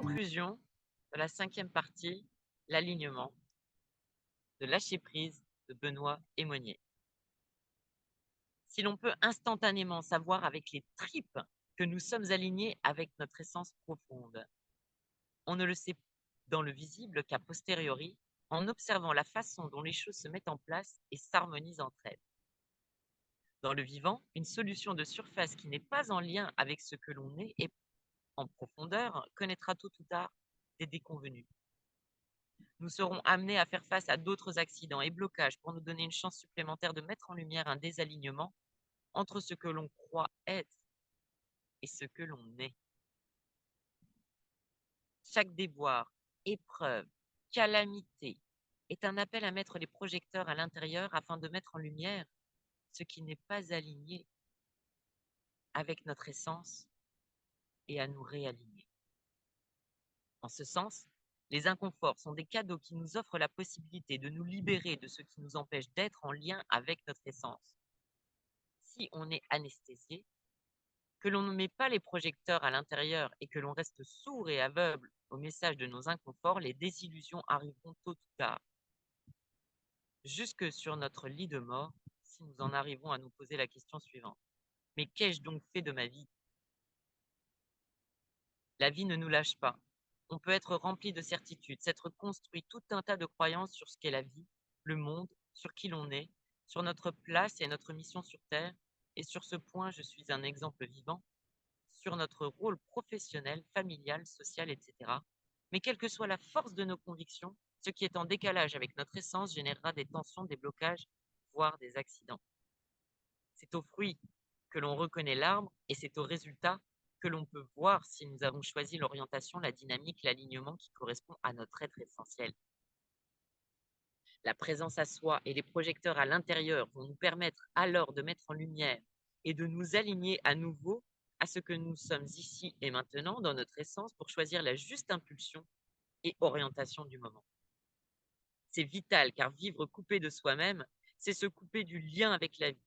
Conclusion de la 5e partie, l'alignement, de lâcher prise de Benoît Aymonier. Si l'on peut instantanément savoir avec les tripes que nous sommes alignés avec notre essence profonde, on ne le sait dans le visible qu'a posteriori, en observant la façon dont les choses se mettent en place et s'harmonisent entre elles. Dans le vivant, une solution de surface qui n'est pas en lien avec ce que l'on est et en profondeur connaîtra tôt ou tard des déconvenues. Nous serons amenés à faire face à d'autres accidents et blocages pour nous donner une chance supplémentaire de mettre en lumière un désalignement entre ce que l'on croit être et ce que l'on est. Chaque déboire, épreuve, calamité est un appel à mettre les projecteurs à l'intérieur afin de mettre en lumière ce qui n'est pas aligné avec notre essence et à nous réaligner. En ce sens, les inconforts sont des cadeaux qui nous offrent la possibilité de nous libérer de ce qui nous empêche d'être en lien avec notre essence. Si on est anesthésié, que l'on ne met pas les projecteurs à l'intérieur et que l'on reste sourd et aveugle au message de nos inconforts, les désillusions arriveront tôt ou tard. Jusque sur notre lit de mort, si nous en arrivons à nous poser la question suivante. Mais qu'ai-je donc fait de ma vie? La vie ne nous lâche pas. On peut être rempli de certitudes, s'être construit tout un tas de croyances sur ce qu'est la vie, le monde, sur qui l'on est, sur notre place et notre mission sur Terre, et sur ce point, je suis un exemple vivant, sur notre rôle professionnel, familial, social, etc. Mais quelle que soit la force de nos convictions, ce qui est en décalage avec notre essence générera des tensions, des blocages, voire des accidents. C'est au fruit que l'on reconnaît l'arbre et c'est au résultat que l'on peut voir si nous avons choisi l'orientation, la dynamique, l'alignement qui correspond à notre être essentiel. La présence à soi et les projecteurs à l'intérieur vont nous permettre alors de mettre en lumière et de nous aligner à nouveau à ce que nous sommes ici et maintenant dans notre essence pour choisir la juste impulsion et orientation du moment. C'est vital car vivre coupé de soi-même, c'est se couper du lien avec la vie.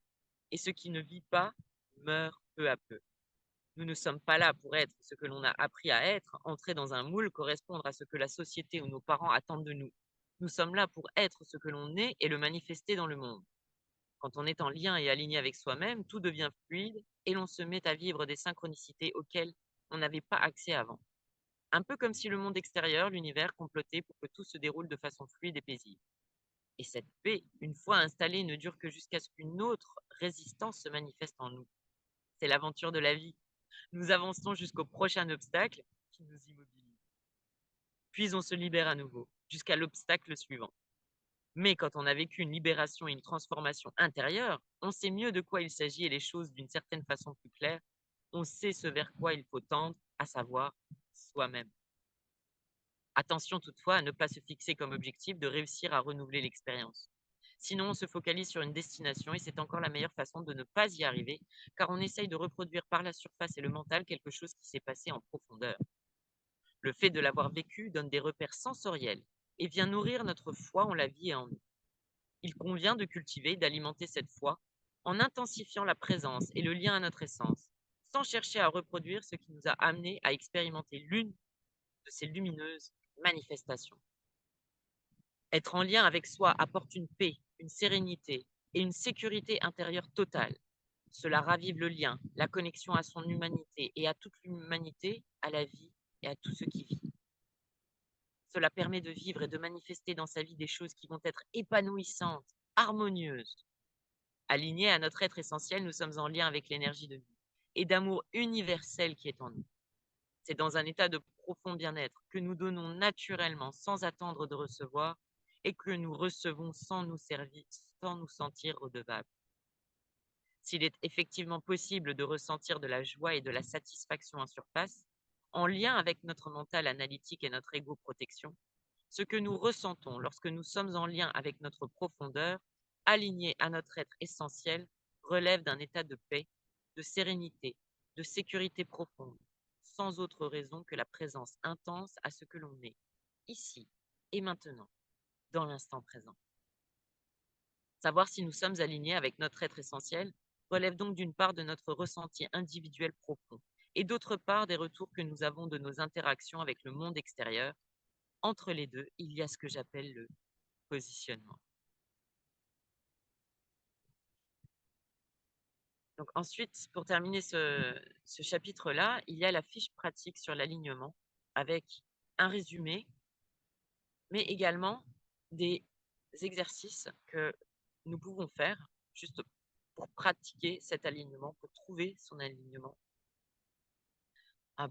Et ce qui ne vit pas meurt peu à peu. Nous ne sommes pas là pour être ce que l'on a appris à être, entrer dans un moule, correspondre à ce que la société ou nos parents attendent de nous. Nous sommes là pour être ce que l'on est et le manifester dans le monde. Quand on est en lien et aligné avec soi-même, tout devient fluide et l'on se met à vivre des synchronicités auxquelles on n'avait pas accès avant. Un peu comme si le monde extérieur, l'univers, complotait pour que tout se déroule de façon fluide et paisible. Et cette paix, une fois installée, ne dure que jusqu'à ce qu'une autre résistance se manifeste en nous. C'est l'aventure de la vie. Nous avançons jusqu'au prochain obstacle qui nous immobilise. Puis on se libère à nouveau, jusqu'à l'obstacle suivant. Mais quand on a vécu une libération et une transformation intérieure, on sait mieux de quoi il s'agit et les choses d'une certaine façon plus claire. On sait ce vers quoi il faut tendre, à savoir soi-même. Attention toutefois à ne pas se fixer comme objectif de réussir à renouveler l'expérience. Sinon, on se focalise sur une destination et c'est encore la meilleure façon de ne pas y arriver, car on essaye de reproduire par la surface et le mental quelque chose qui s'est passé en profondeur. Le fait de l'avoir vécu donne des repères sensoriels et vient nourrir notre foi en la vie et en nous. Il convient de cultiver, d'alimenter cette foi en intensifiant la présence et le lien à notre essence, sans chercher à reproduire ce qui nous a amenés à expérimenter l'une de ces lumineuses manifestations. Être en lien avec soi apporte une paix, une sérénité et une sécurité intérieure totale. Cela ravive le lien, la connexion à son humanité et à toute l'humanité, à la vie et à tout ce qui vit. Cela permet de vivre et de manifester dans sa vie des choses qui vont être épanouissantes, harmonieuses. Alignés à notre être essentiel, nous sommes en lien avec l'énergie de vie et d'amour universel qui est en nous. C'est dans un état de profond bien-être que nous donnons naturellement sans attendre de recevoir et que nous recevons sans nous servir, sans nous sentir redevables. S'il est effectivement possible de ressentir de la joie et de la satisfaction en surface, en lien avec notre mental analytique et notre ego-protection, ce que nous ressentons lorsque nous sommes en lien avec notre profondeur, alignés à notre être essentiel, relève d'un état de paix, de sérénité, de sécurité profonde, sans autre raison que la présence intense à ce que l'on est, ici et maintenant, dans l'instant présent. Savoir si nous sommes alignés avec notre être essentiel relève donc d'une part de notre ressenti individuel profond et d'autre part des retours que nous avons de nos interactions avec le monde extérieur. Entre les 2, il y a ce que j'appelle le positionnement. Donc ensuite, pour terminer ce chapitre-là, il y a la fiche pratique sur l'alignement avec un résumé, mais également des exercices que nous pouvons faire juste pour pratiquer cet alignement, pour trouver son alignement,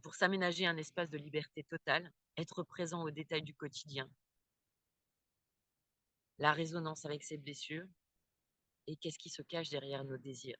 pour s'aménager un espace de liberté totale, être présent aux détails du quotidien, la résonance avec ses blessures et qu'est-ce qui se cache derrière nos désirs.